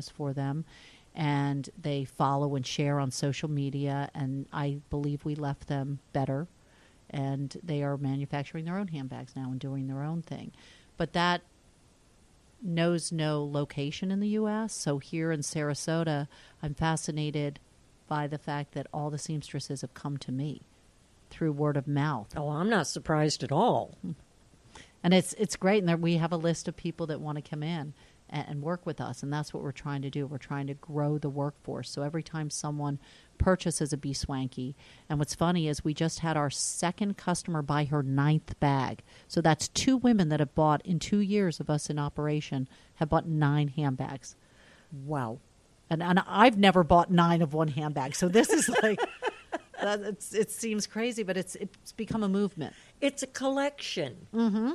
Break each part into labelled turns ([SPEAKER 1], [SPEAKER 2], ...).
[SPEAKER 1] for them, and they follow and share on social media, and I believe we left them better, and they are manufacturing their own handbags now and doing their own thing. But that knows no location in the U.S., so here in Sarasota, I'm fascinated by the fact that all the seamstresses have come to me through word of mouth.
[SPEAKER 2] Oh, I'm not surprised at all.
[SPEAKER 1] And it's great, and we have a list of people that want to come in and work with us, and that's what we're trying to do. We're trying to grow the workforce. So every time someone purchases a BSWANKY, and what's funny is we just had our second customer buy her 9th bag. So that's 2 women that have bought, in 2 years of us in operation, have bought 9 handbags.
[SPEAKER 2] Wow.
[SPEAKER 1] And I've never bought 9 of one handbag. So this is like, it seems crazy, but it's become a movement.
[SPEAKER 2] It's a collection.
[SPEAKER 1] Mm-hmm.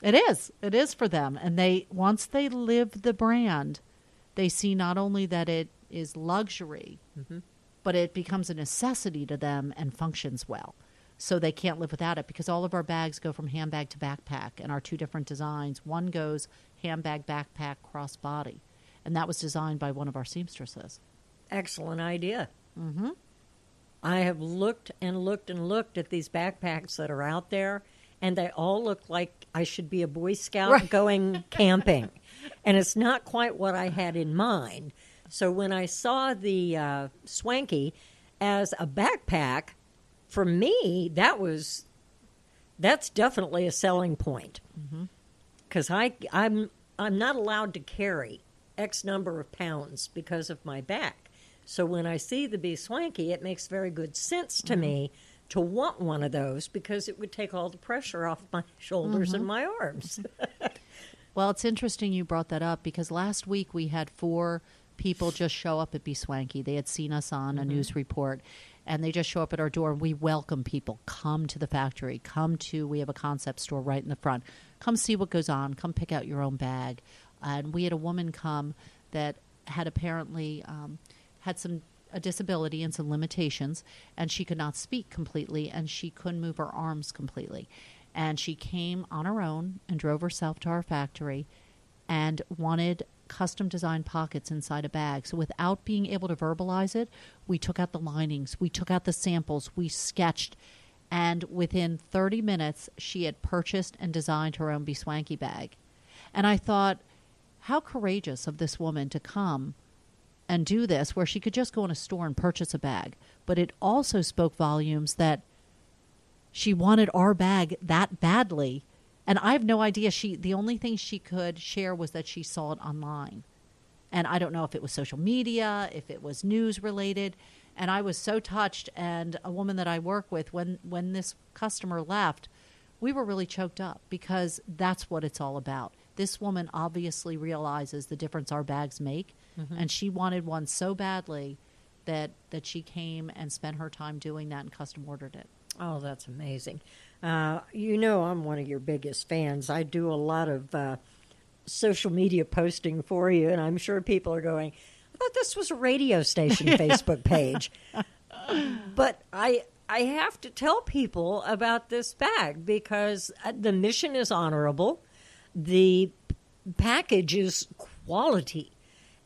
[SPEAKER 1] It is. It is for them. And once they live the brand, they see not only that it is luxury, but it becomes a necessity to them and functions well. So they can't live without it, because all of our bags go from handbag to backpack, and our 2 different designs. One goes handbag, backpack, crossbody. And that was designed by one of our seamstresses.
[SPEAKER 2] Excellent idea.
[SPEAKER 1] Mm-hmm.
[SPEAKER 2] I have looked and looked and looked at these backpacks that are out there, and they all look like I should be a Boy Scout going camping. And it's not quite what I had in mind. So when I saw the Swanky as a backpack, for me, that's definitely a selling point. Because I'm not allowed to carry X number of pounds because of my back. So when I see the BSWANKY, it makes very good sense to me to want one of those, because it would take all the pressure off my shoulders and my arms.
[SPEAKER 1] Well, it's interesting you brought that up, because last week we had 4 people just show up at BSWANKY. They had seen us on a news report, and they just show up at our door, and we welcome people. Come to the factory. We have a concept store right in the front. Come see what goes on. Come pick out your own bag. And we had a woman come that had apparently had a disability and some limitations, and she could not speak completely, and she couldn't move her arms completely. And she came on her own and drove herself to our factory and wanted custom designed pockets inside a bag. So without being able to verbalize it, we took out the linings, we took out the samples, we sketched, and within 30 minutes, she had purchased and designed her own BSWANKY bag. And I thought, how courageous of this woman to come and do this, where she could just go in a store and purchase a bag. But it also spoke volumes that she wanted our bag that badly. And I have no idea. The only thing she could share was that she saw it online. And I don't know if it was social media, if it was news related. And I was so touched. And a woman that I work with, when this customer left, we were really choked up, because that's what it's all about. This woman obviously realizes the difference our bags make, and she wanted one so badly that she came and spent her time doing that and custom ordered it.
[SPEAKER 2] Oh, that's amazing. I'm one of your biggest fans. I do a lot of social media posting for you, and I'm sure people are going, I thought this was a radio station Facebook page. But I have to tell people about this bag, because the mission is honorable. The package is quality.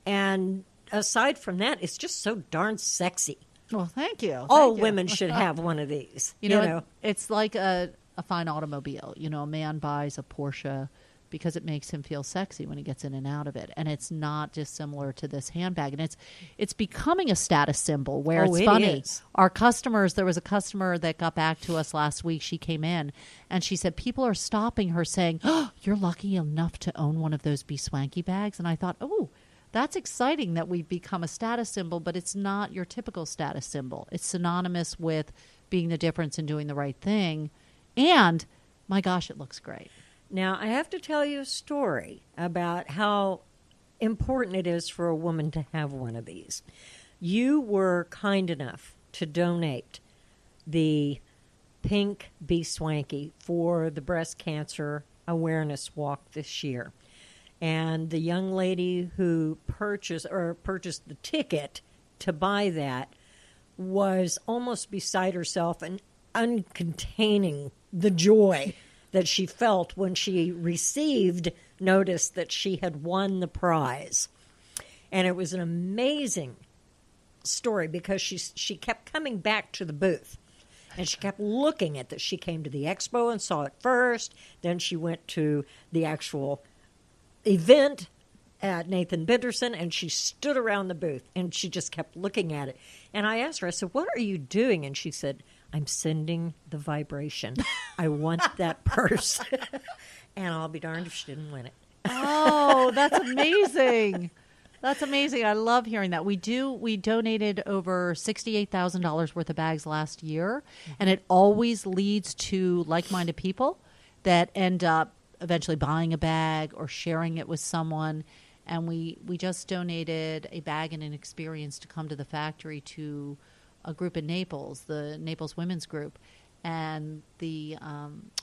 [SPEAKER 2] And aside from that, it's just so darn sexy.
[SPEAKER 1] Well, thank you.
[SPEAKER 2] All women should have one of these.
[SPEAKER 1] You know? It's like a fine automobile. A man buys a Porsche because it makes him feel sexy when he gets in and out of it. And it's not dissimilar to this handbag. And it's becoming a status symbol, where it's funny.
[SPEAKER 2] Is.
[SPEAKER 1] Our customers, there was a customer that got back to us last week. She came in and she said, people are stopping her saying, oh, you're lucky enough to own one of those BSWANKY bags. And I thought, oh, that's exciting that we've become a status symbol, but it's not your typical status symbol. It's synonymous with being the difference and doing the right thing. And my gosh, it looks great.
[SPEAKER 2] Now, I have to tell you a story about how important it is for a woman to have one of these. You were kind enough to donate the pink BSWANKY for the breast cancer awareness walk this year. And the young lady who purchased the ticket to buy that was almost beside herself and uncontaining the joy that she felt when she received notice that she had won the prize. And it was an amazing story because she kept coming back to the booth. And she kept looking at this. She came to the expo and saw it first. Then she went to the actual event at Nathan Benderson, and she stood around the booth, and she just kept looking at it. And I asked her, I said, what are you doing? And she said, I'm sending the vibration. I want that purse. And I'll be darned if she didn't win it.
[SPEAKER 1] Oh, that's amazing. That's amazing. I love hearing that. We donated over $68,000 worth of bags last year, and it always leads to like-minded people that end up eventually buying a bag or sharing it with someone. And we just donated a bag and an experience to come to the factory to a group in Naples, the Naples Women's Group. And the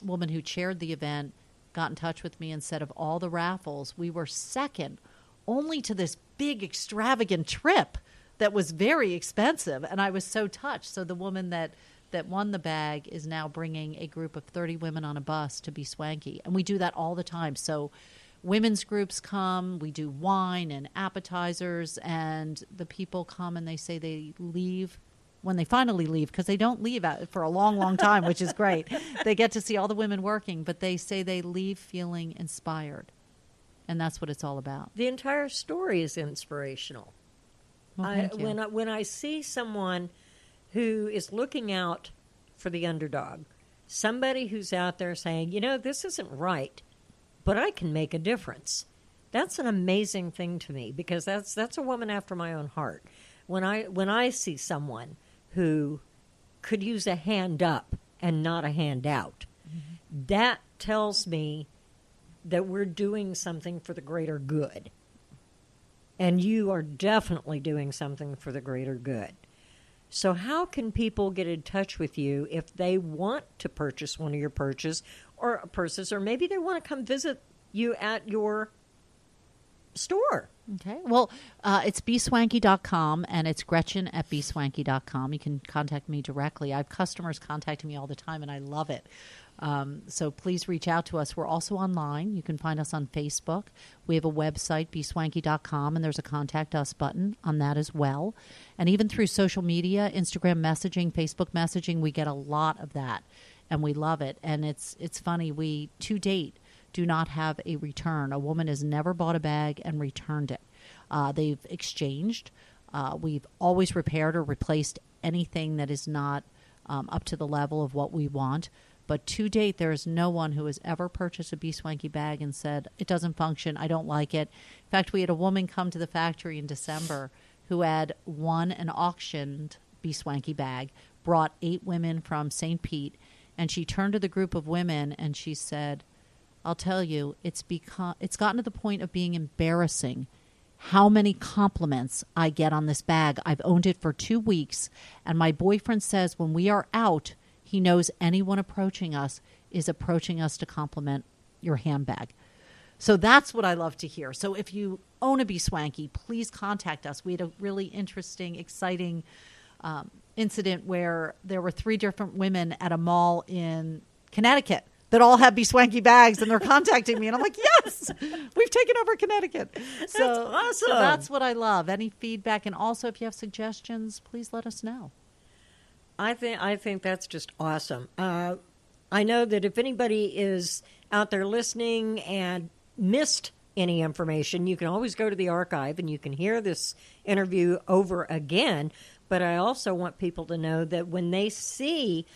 [SPEAKER 1] woman who chaired the event got in touch with me and said of all the raffles, we were second only to this big extravagant trip that was very expensive. And I was so touched. So the woman that won the bag is now bringing a group of 30 women on a bus to BSWANKY. And we do that all the time. So women's groups come, we do wine and appetizers, and the people come and they say they leave when they finally leave, because they don't leave out for a long, long time, which is great. They get to see all the women working, but they say they leave feeling inspired. And that's what it's all about.
[SPEAKER 2] The entire story is inspirational.
[SPEAKER 1] Well, thank you.
[SPEAKER 2] When I see someone who is looking out for the underdog, somebody who's out there saying, this isn't right, but I can make a difference. That's an amazing thing to me, because that's a woman after my own heart. When I see someone who could use a hand up and not a hand out, that tells me that we're doing something for the greater good. And you are definitely doing something for the greater good. So how can people get in touch with you if they want to purchase one of your purses, or maybe they want to come visit you at your store?
[SPEAKER 1] Okay. Well, it's BSWANKY.com, and it's Gretchen at BSWANKY.com. You can contact me directly. I have customers contacting me all the time, and I love it. So please reach out to us. We're also online. You can find us on Facebook. We have a website, BSWANKY.com, and there's a Contact Us button on that as well. And even through social media, Instagram messaging, Facebook messaging, we get a lot of that, and we love it. And it's funny. We, to date, do not have a return. A woman has never bought a bag and returned it. They've exchanged. We've always repaired or replaced anything that is not up to the level of what we want. But to date, there is no one who has ever purchased a BSWANKY bag and said, it doesn't function, I don't like it. In fact, we had a woman come to the factory in December who had won an auctioned BSWANKY bag, brought 8 women from St. Pete, and she turned to the group of women and she said, I'll tell you, it's gotten to the point of being embarrassing how many compliments I get on this bag. I've owned it for 2 weeks, and my boyfriend says when we are out, he knows anyone approaching us is approaching us to compliment your handbag. So that's what I love to hear. So if you own a BSWANKY, please contact us. We had a really interesting, exciting incident where there were 3 different women at a mall in Connecticut that all have BSWANKY bags, and they're contacting me. And I'm like, yes, we've taken over Connecticut.
[SPEAKER 2] That's awesome.
[SPEAKER 1] So that's what I love. Any feedback. And also, if you have suggestions, please let us know.
[SPEAKER 2] I think that's just awesome. I know that if anybody is out there listening and missed any information, you can always go to the archive and you can hear this interview over again. But I also want people to know that when they see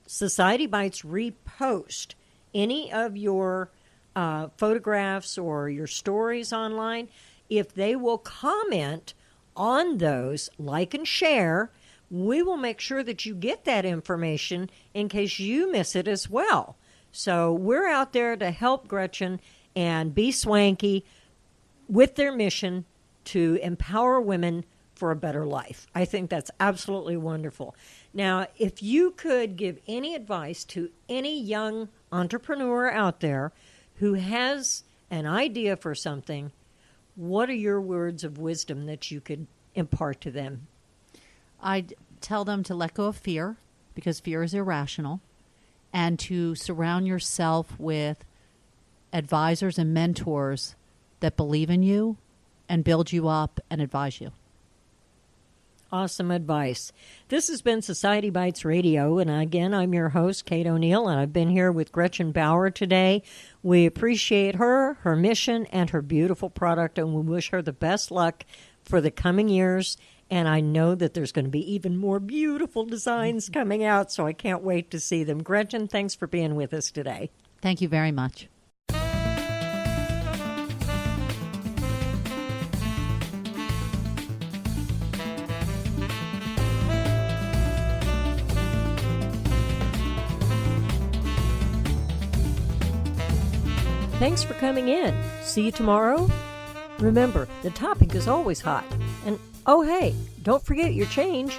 [SPEAKER 2] Society Bites repost any of your photographs or your stories online, if they will comment on those, like and share, we will make sure that you get that information in case you miss it as well. So we're out there to help Gretchen and BSWANKY with their mission to empower women for a better life. I think that's absolutely wonderful. Now, if you could give any advice to any young entrepreneur out there who has an idea for something, what are your words of wisdom that you could impart to them?
[SPEAKER 1] I'd tell them to let go of fear, because fear is irrational, and to surround yourself with advisors and mentors that believe in you and build you up and advise you.
[SPEAKER 2] Awesome advice. This has been Society Bites Radio, and again, I'm your host, Kate O'Neill, and I've been here with Gretchen Bauer today. We appreciate her mission, and her beautiful product, and we wish her the best luck for the coming years. And I know that there's going to be even more beautiful designs coming out, so I can't wait to see them. Gretchen, thanks for being with us today.
[SPEAKER 1] Thank you very much.
[SPEAKER 2] Thanks for coming in. See you tomorrow. Remember, the topic is always hot. And oh, hey, don't forget your change.